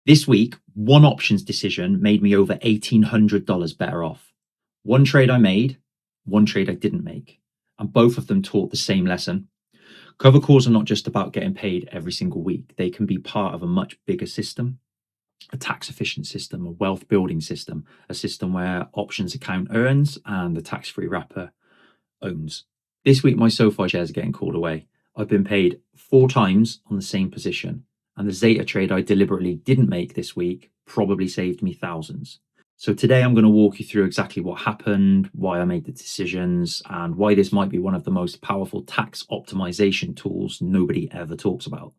This week, one options decision made me over $1,800 better off. One trade I made, one trade I didn't make, and both of them taught the same lesson. Cover calls are not just about getting paid every single week. They can be part of a much bigger system, a tax efficient system, a wealth building system, a system where options account earns and the tax-free wrapper owns. This week, my SOFI shares are getting called away. I've been paid 4 times on the same position, and the ZETA trade I deliberately didn't make this week probably saved me thousands. So today I'm going to walk you through exactly what happened, why I made the decisions, and why this might be one of the most powerful tax optimization tools nobody ever talks about.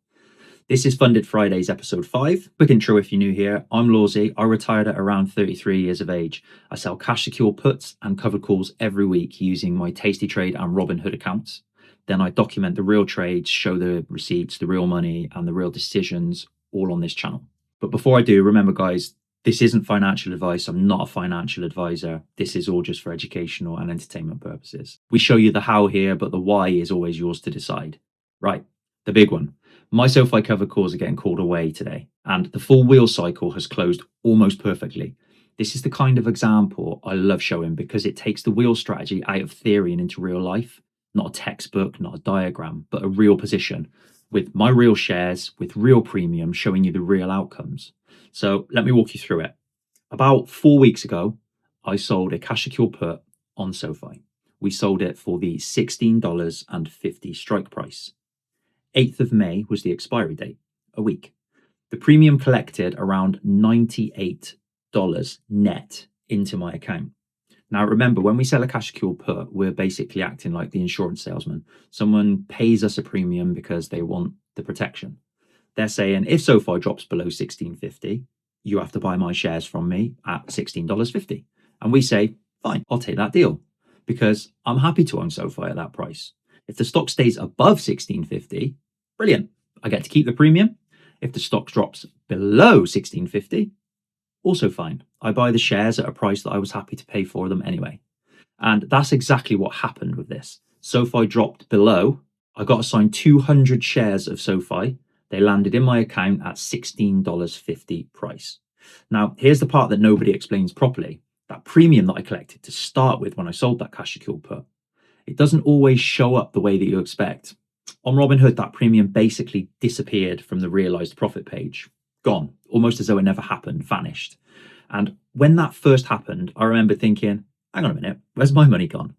This is Funded Fridays episode 5. Quick intro if you're new here. I'm Lawsy. I retired at around 33 years of age. I sell cash secure puts and covered calls every week using my Tasty Trade and Robinhood accounts. Then I document the real trades, show the receipts, the real money, and the real decisions all on this channel. But before I do, remember guys, this isn't financial advice. I'm not a financial advisor. This is all just for educational and entertainment purposes. We show you the how here, but the why is always yours to decide. Right, the big one. My SOFI covered calls are getting called away today, and the full wheel cycle has closed almost perfectly. This is the kind of example I love showing because it takes the wheel strategy out of theory and into real life. Not a textbook, not a diagram, but a real position with my real shares, with real premium, showing you the real outcomes. So let me walk you through it. About 4 weeks ago, I sold a cash secure put on SOFI. We sold it for the $16.50 strike price. 8th of May was the expiry date, a week. The premium collected around $98 net into my account. Now, remember, when we sell a cash secure put, we're basically acting like the insurance salesman. Someone pays us a premium because they want the protection. They're saying, if SOFI drops below $16.50, you have to buy my shares from me at $16.50. And we say, fine, I'll take that deal because I'm happy to own SOFI at that price. If the stock stays above $16.50, brilliant. I get to keep the premium. If the stock drops below $16.50, also fine. I buy the shares at a price that I was happy to pay for them anyway. And that's exactly what happened with this. SOFI dropped below. I got assigned 200 shares of SOFI. They landed in my account at $16.50 price. Now, here's the part that nobody explains properly. That premium that I collected to start with when I sold that cash secure put, it doesn't always show up the way that you expect. On Robinhood, that premium basically disappeared from the realized profit page. Gone, almost as though it never happened, vanished. And when that first happened, I remember thinking, hang on a minute, where's my money gone?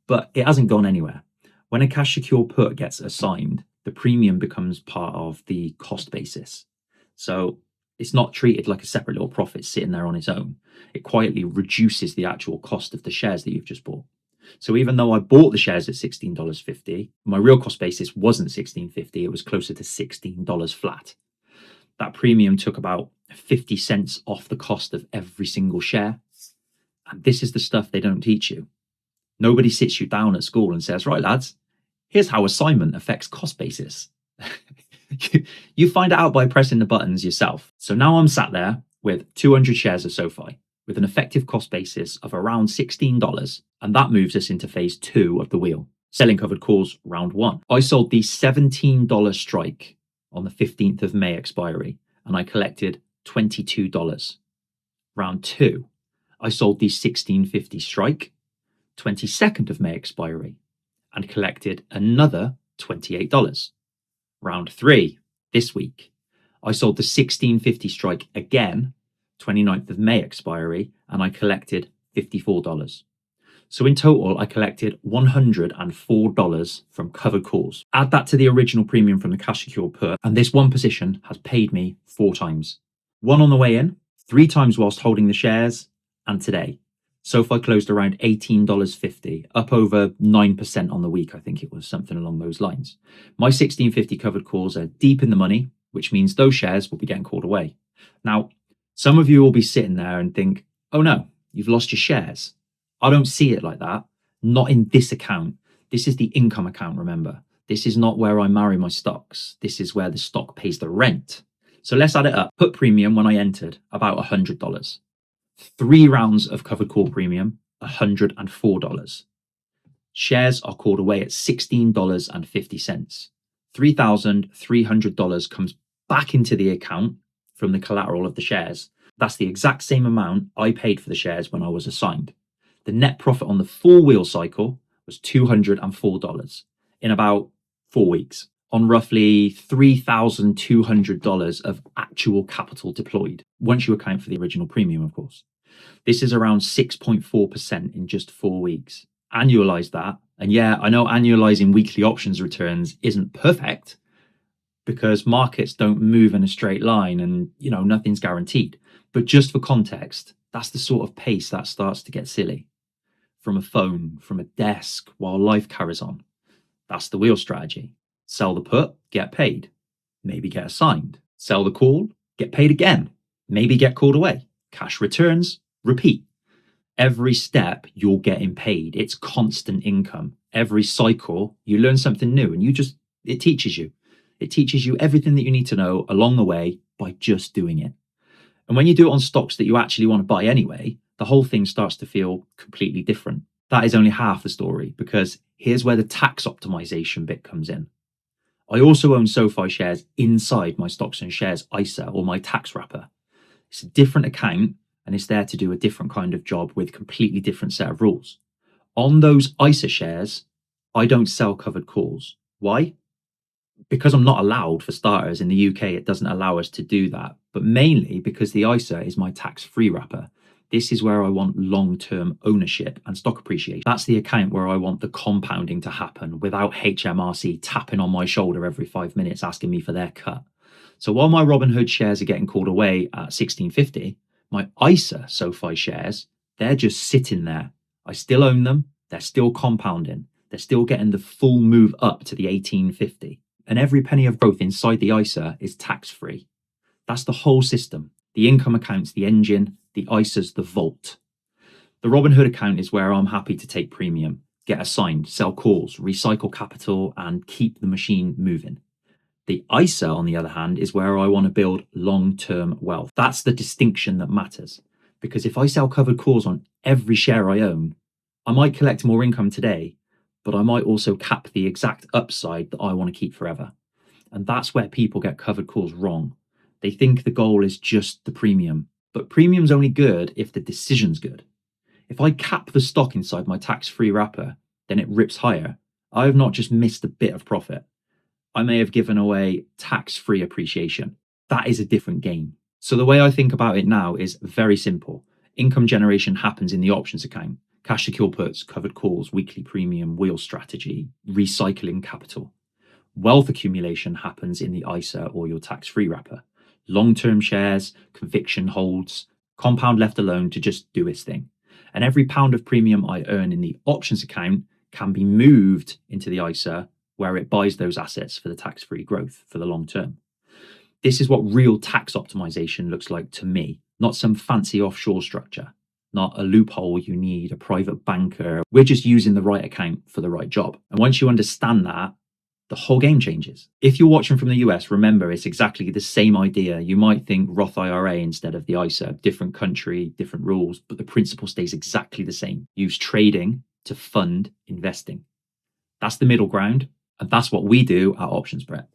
But it hasn't gone anywhere. When a cash secure put gets assigned, the premium becomes part of the cost basis. So it's not treated like a separate little profit sitting there on its own. It quietly reduces the actual cost of the shares that you've just bought. So even though I bought the shares at $16.50, my real cost basis wasn't $16.50, it was closer to $16 flat. That premium took about 50 cents off the cost of every single share. And this is the stuff they don't teach you. Nobody sits you down at school and says, right, lads, here's how assignment affects cost basis. You find it out by pressing the buttons yourself. So now I'm sat there with 200 shares of SOFI with an effective cost basis of around $16. And that moves us into phase 2 of the wheel. Selling covered calls round 1. I sold the $17 strike on the 15th of May expiry, and I collected $22. Round 2, I sold the $16.50 strike, 22nd of May expiry, and collected another $28. Round 3, this week, I sold the $16.50 strike again, 29th of May expiry, and I collected $54. So in total, I collected $104 from covered calls. Add that to the original premium from the cash secure put, and this one position has paid me 4 times. One on the way in, 3 times whilst holding the shares, and today. SOFI closed around $18.50, up over 9% on the week, I think it was, something along those lines. My $16.50 covered calls are deep in the money, which means those shares will be getting called away. Now, some of you will be sitting there and think, oh no, you've lost your shares. I don't see it like that. Not in this account. This is the income account, remember. This is not where I marry my stocks. This is where the stock pays the rent. So let's add it up. Put premium when I entered, about $100. 3 rounds of covered call premium, $104. Shares are called away at $16.50. $3,300 comes back into the account from the collateral of the shares. That's the exact same amount I paid for the shares when I was assigned. The net profit on the full wheel cycle was $204 in about 4 weeks on roughly $3,200 of actual capital deployed, once you account for the original premium, of course. This is around 6.4% in just 4 weeks. Annualize that. And yeah, I know annualizing weekly options returns isn't perfect because markets don't move in a straight line and, nothing's guaranteed. But just for context, that's the sort of pace that starts to get silly. From a phone, from a desk, while life carries on. That's the wheel strategy. Sell the put, get paid. Maybe get assigned. Sell the call, get paid again. Maybe get called away. Cash returns, repeat. Every step you're getting paid. It's constant income. Every cycle you learn something new and it teaches you. It teaches you everything that you need to know along the way by just doing it. And when you do it on stocks that you actually want to buy anyway, the whole thing starts to feel completely different. That is only half the story, because here's where the tax optimization bit comes in. I also own SOFI shares inside my stocks and shares ISA, or my tax wrapper. It's a different account and it's there to do a different kind of job with completely different set of rules. On those ISA shares, I don't sell covered calls. Why? Because I'm not allowed, for starters. In the UK, it doesn't allow us to do that, but mainly because the ISA is my tax-free wrapper. This is where I want long-term ownership and stock appreciation. That's the account where I want the compounding to happen without HMRC tapping on my shoulder every 5 minutes asking me for their cut. So while my Robinhood shares are getting called away at 16.50, my ISA SOFI shares, they're just sitting there. I still own them. They're still compounding. They're still getting the full move up to the 18.50. And every penny of growth inside the ISA is tax-free. That's the whole system. The income account's the engine, the ISA's the vault. The Robinhood account is where I'm happy to take premium, get assigned, sell calls, recycle capital, and keep the machine moving. The ISA, on the other hand, is where I want to build long-term wealth. That's the distinction that matters. Because if I sell covered calls on every share I own, I might collect more income today, but I might also cap the exact upside that I want to keep forever. And that's where people get covered calls wrong. They think the goal is just the premium, but premium's only good if the decision's good. If I cap the stock inside my tax-free wrapper, then it rips higher. I have not just missed a bit of profit. I may have given away tax-free appreciation. That is a different game. So the way I think about it now is very simple. Income generation happens in the options account. Cash secure puts, covered calls, weekly premium, wheel strategy, recycling capital. Wealth accumulation happens in the ISA or your tax-free wrapper. Long-term shares, conviction holds, compound left alone to just do its thing. And every pound of premium I earn in the options account can be moved into the ISA, where it buys those assets for the tax-free growth for the long term. This is what real tax optimization looks like to me, not some fancy offshore structure, not a loophole you need a private banker. We're just using the right account for the right job. And once you understand that, the whole game changes. If you're watching from the US, remember it's exactly the same idea. You might think Roth IRA instead of the ISA, different country, different rules, but the principle stays exactly the same. Use trading to fund investing. That's the middle ground, and that's what we do at OptionsBrit.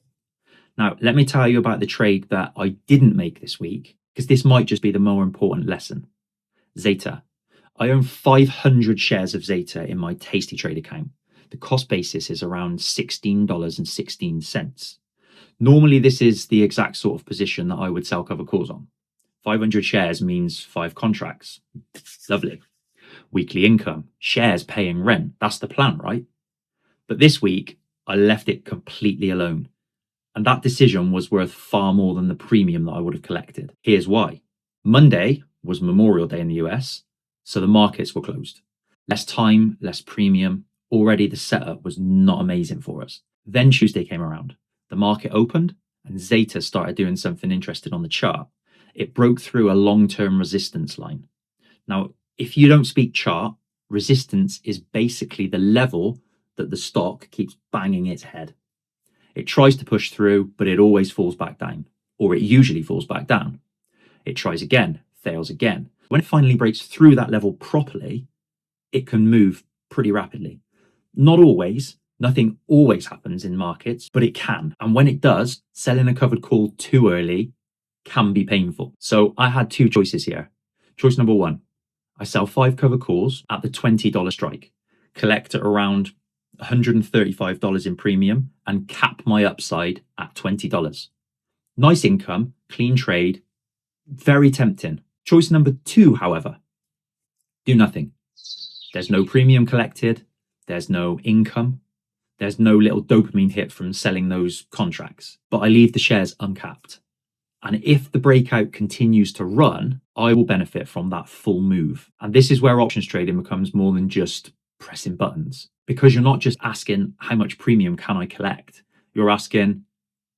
Now, let me tell you about the trade that I didn't make this week, because this might just be the more important lesson. ZETA. I own 500 shares of ZETA in my Tasty Trade account. The cost basis is around $16.16. Normally, this is the exact sort of position that I would sell cover calls on. 500 shares means 5 contracts. Lovely. Weekly income, shares paying rent. That's the plan, right? But this week, I left it completely alone. And that decision was worth far more than the premium that I would have collected. Here's why. Monday was Memorial Day in the US, so the markets were closed. Less time, less premium. Already the setup was not amazing for us. Then Tuesday came around. The market opened and ZETA started doing something interesting on the chart. It broke through a long-term resistance line. Now, if you don't speak chart, resistance is basically the level that the stock keeps banging its head. It tries to push through, but it always falls back down, or it usually falls back down. It tries again, fails again. When it finally breaks through that level properly, it can move pretty rapidly. Not always, nothing always happens in markets, but it can. And when it does, selling a covered call too early can be painful. So I had two choices here. Choice number one, I sell 5 covered calls at the $20 strike, collect at around $135 in premium, and cap my upside at $20. Nice income, clean trade, very tempting. Choice number two, however, do nothing. There's no premium collected, there's no income, there's no little dopamine hit from selling those contracts, but I leave the shares uncapped. And if the breakout continues to run, I will benefit from that full move. And this is where options trading becomes more than just pressing buttons, because you're not just asking how much premium can I collect? You're asking,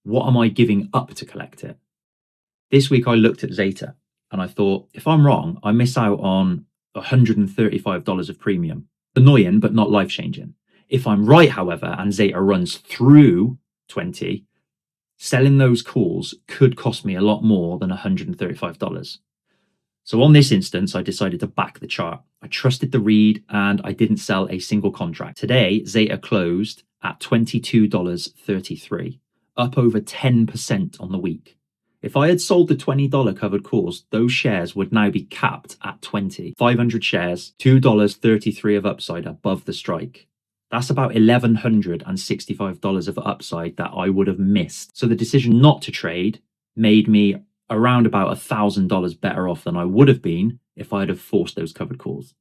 what am I giving up to collect it? This week I looked at ZETA and I thought, if I'm wrong, I miss out on $135 of premium. Annoying, but not life-changing. If I'm right, however, and ZETA runs through 20, selling those calls could cost me a lot more than $135. So on this instance, I decided to back the chart. I trusted the read and I didn't sell a single contract. Today, ZETA closed at $22.33, up over 10% on the week. If I had sold the $20 covered calls, those shares would now be capped at 20. 500 shares, $2.33 of upside above the strike. That's about $1,165 of upside that I would have missed. So the decision not to trade made me around about $1,000 better off than I would have been if I'd have forced those covered calls.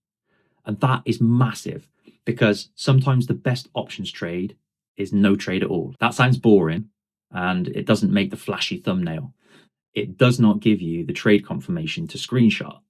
And that is massive, because sometimes the best options trade is no trade at all. That sounds boring and it doesn't make the flashy thumbnail. It does not give you the trade confirmation to screenshot,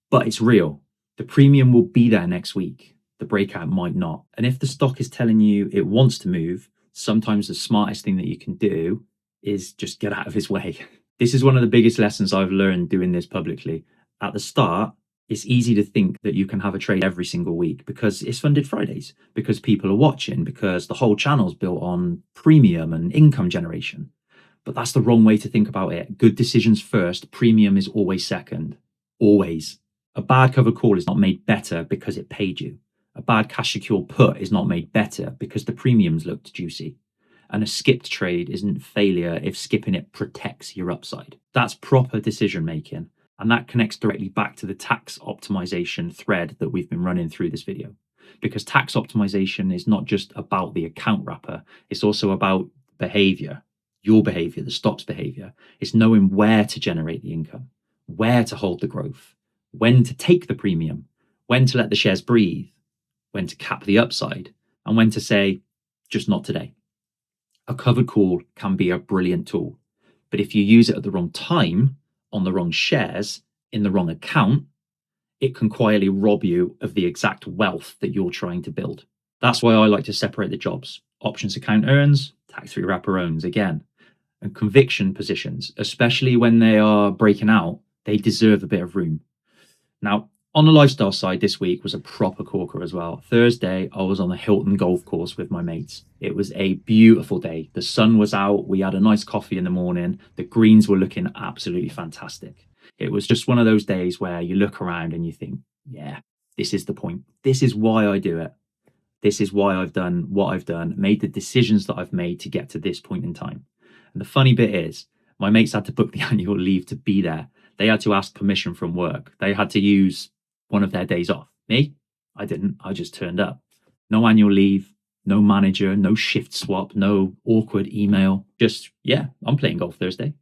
but it's real. The premium will be there next week. The breakout might not. And if the stock is telling you it wants to move, sometimes the smartest thing that you can do is just get out of his way. This is one of the biggest lessons I've learned doing this publicly. At the start, it's easy to think that you can have a trade every single week because it's Funded Fridays, because people are watching, because the whole channel's built on premium and income generation. But that's the wrong way to think about it. Good decisions first, premium is always second. Always. A bad covered call is not made better because it paid you. A bad cash secure put is not made better because the premiums looked juicy. And a skipped trade isn't failure if skipping it protects your upside. That's proper decision making. And that connects directly back to the tax optimization thread that we've been running through this video. Because tax optimization is not just about the account wrapper, it's also about behavior, your behavior, the stock's behavior. It's knowing where to generate the income, where to hold the growth, when to take the premium, when to let the shares breathe, when to cap the upside, and when to say, just not today. A covered call can be a brilliant tool, but if you use it at the wrong time, on the wrong shares, in the wrong account, it can quietly rob you of the exact wealth that you're trying to build. That's why I like to separate the jobs. Options account earns, tax-free wrapper owns again. And conviction positions, especially when they are breaking out, they deserve a bit of room. Now, on the lifestyle side, this week was a proper corker as well. Thursday, I was on the Hilton golf course with my mates. It was a beautiful day. The sun was out. We had a nice coffee in the morning. The greens were looking absolutely fantastic. It was just one of those days where you look around and you think, yeah, this is the point. This is why I do it. This is why I've done what I've done, made the decisions that I've made to get to this point in time. And the funny bit is, my mates had to book the annual leave to be there. They had to ask permission from work. They had to use one of their days off. Me? I didn't. I just turned up. No annual leave, no manager, no shift swap, no awkward email. Just, yeah, I'm playing golf Thursday.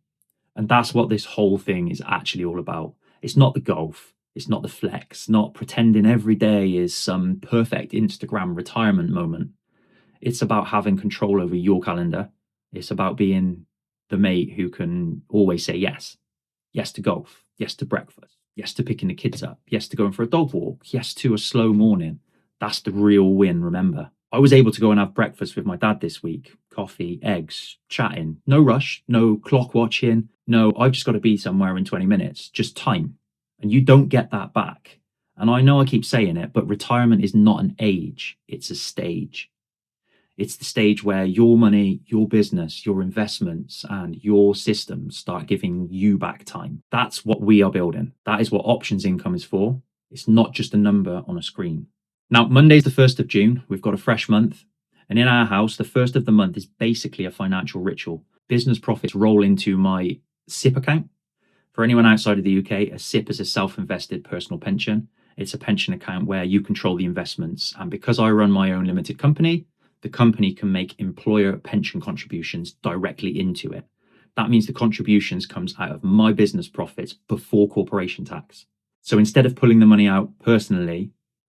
And that's what this whole thing is actually all about. It's not the golf. It's not the flex, not pretending every day is some perfect Instagram retirement moment. It's about having control over your calendar. It's about being the mate who can always say yes. Yes to golf. Yes to breakfast. Yes to picking the kids up. Yes to going for a dog walk. Yes to a slow morning. That's the real win, remember. I was able to go and have breakfast with my dad this week. Coffee, eggs, chatting. No rush, no clock watching. No, I've just got to be somewhere in 20 minutes. Just time. And you don't get that back. And I know I keep saying it, but retirement is not an age. It's a stage. It's the stage where your money, your business, your investments, and your systems start giving you back time. That's what we are building. That is what options income is for. It's not just a number on a screen. Now, Monday's the 1st of June. We've got a fresh month. And in our house, the first of the month is basically a financial ritual. Business profits roll into my SIPP account. For anyone outside of the UK, a SIPP is a self-invested personal pension. It's a pension account where you control the investments. And because I run my own limited company, the company can make employer pension contributions directly into it. That means the contributions comes out of my business profits before corporation tax. So instead of pulling the money out personally,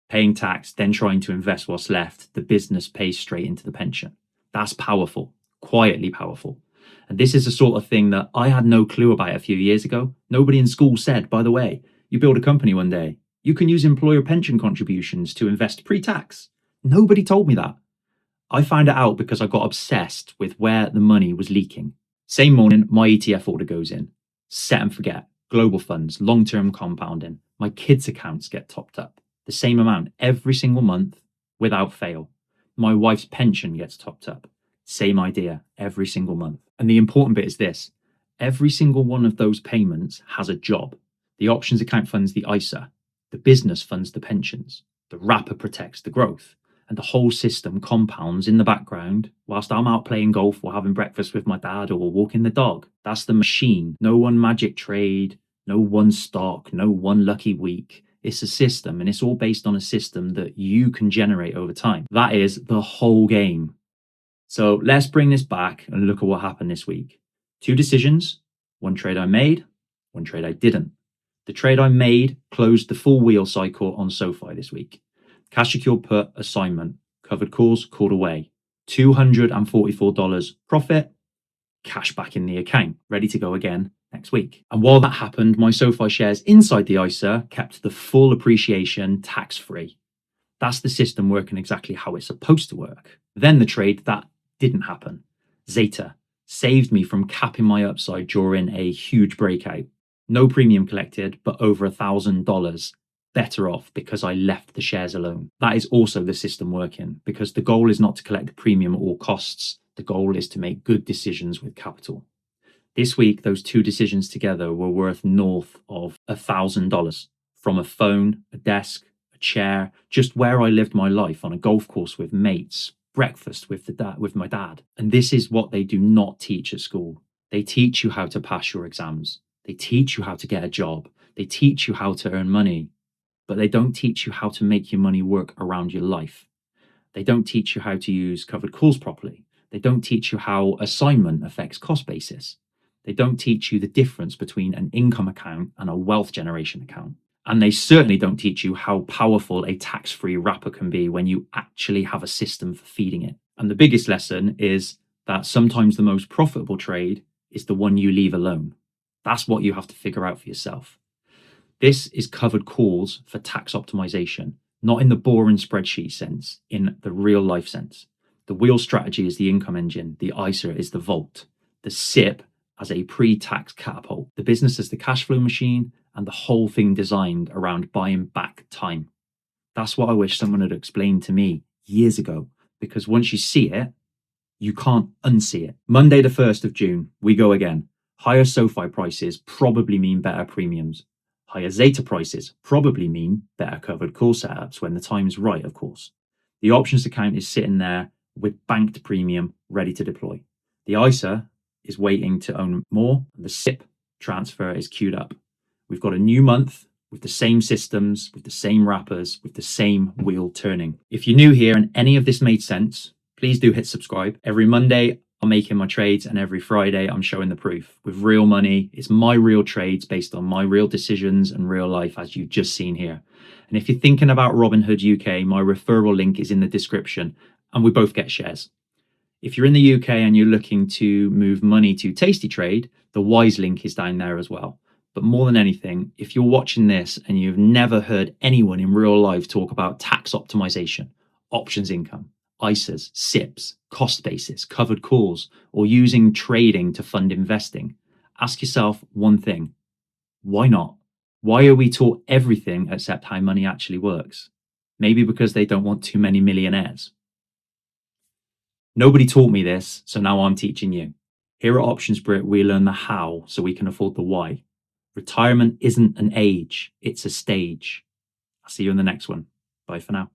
paying tax, then trying to invest what's left, the business pays straight into the pension. That's powerful, quietly powerful. And this is the sort of thing that I had no clue about a few years ago. Nobody in school said, by the way, you build a company one day, you can use employer pension contributions to invest pre-tax. Nobody told me that. I found it out because I got obsessed with where the money was leaking. Same morning, my ETF order goes in. Set and forget. Global funds, long-term compounding. My kids' accounts get topped up. The same amount every single month without fail. My wife's pension gets topped up. Same idea every single month. And the important bit is this. Every single one of those payments has a job. The options account funds the ISA. The business funds the pensions. The wrapper protects the growth. And the whole system compounds in the background whilst I'm out playing golf or having breakfast with my dad or walking the dog. That's the machine. No one magic trade, no one stock, no one lucky week. It's a system, and it's all based on a system that you can generate over time. That is the whole game. So let's bring this back and look at what happened this week. 2 decisions, 1 trade I made, 1 trade I didn't. The trade I made closed the full wheel cycle on SOFI this week. Cash secured put assignment, covered calls, called away. $244 profit, cash back in the account, ready to go again next week. And while that happened, my SOFI shares inside the ISA kept the full appreciation tax-free. That's the system working exactly how it's supposed to work. Then the trade that didn't happen, ZETA, saved me from capping my upside during a huge breakout. No premium collected, but over $1,000 better off because I left the shares alone. That is also the system working, because the goal is not to collect the premium at all costs. The goal is to make good decisions with capital. This week, those 2 decisions together were worth north of $1,000 from a phone, a desk, a chair, just where I lived my life on a golf course with mates, breakfast with my dad. And this is what they do not teach at school. They teach you how to pass your exams. They teach you how to get a job. They teach you how to earn money, but they don't teach you how to make your money work around your life. They don't teach you how to use covered calls properly. They don't teach you how assignment affects cost basis. They don't teach you the difference between an income account and a wealth generation account. And they certainly don't teach you how powerful a tax-free wrapper can be when you actually have a system for feeding it. And the biggest lesson is that sometimes the most profitable trade is the one you leave alone. That's what you have to figure out for yourself. This is covered calls for tax optimization, not in the boring spreadsheet sense, in the real life sense. The wheel strategy is the income engine. The ISA is the vault. The SIPP as a pre-tax catapult. The business is the cash flow machine, and the whole thing designed around buying back time. That's what I wish someone had explained to me years ago, because once you see it, you can't unsee it. Monday the 1st of June, we go again. Higher SOFI prices probably mean better premiums. Higher ZETA prices probably mean better covered call setups when the time is right, of course. The options account is sitting there with banked premium ready to deploy. The ISA is waiting to own more. The SIPP transfer is queued up. We've got a new month with the same systems, with the same wrappers, with the same wheel turning. If you're new here and any of this made sense, please do hit subscribe. Every Monday, I'm making my trades, and every Friday, I'm showing the proof with real money. It's my real trades based on my real decisions and real life, as you've just seen here. And if you're thinking about Robinhood UK, my referral link is in the description, and we both get shares. If you're in the UK and you're looking to move money to Tasty Trade, the Wise link is down there as well. But more than anything, if you're watching this and you've never heard anyone in real life talk about tax optimization, options income, ISAs, SIPPs, cost basis, covered calls, or using trading to fund investing, ask yourself one thing. Why not? Why are we taught everything except how money actually works? Maybe because they don't want too many millionaires. Nobody taught me this, so now I'm teaching you. Here at OptionsBrit, we learn the how so we can afford the why. Retirement isn't an age, it's a stage. I'll see you in the next one. Bye for now.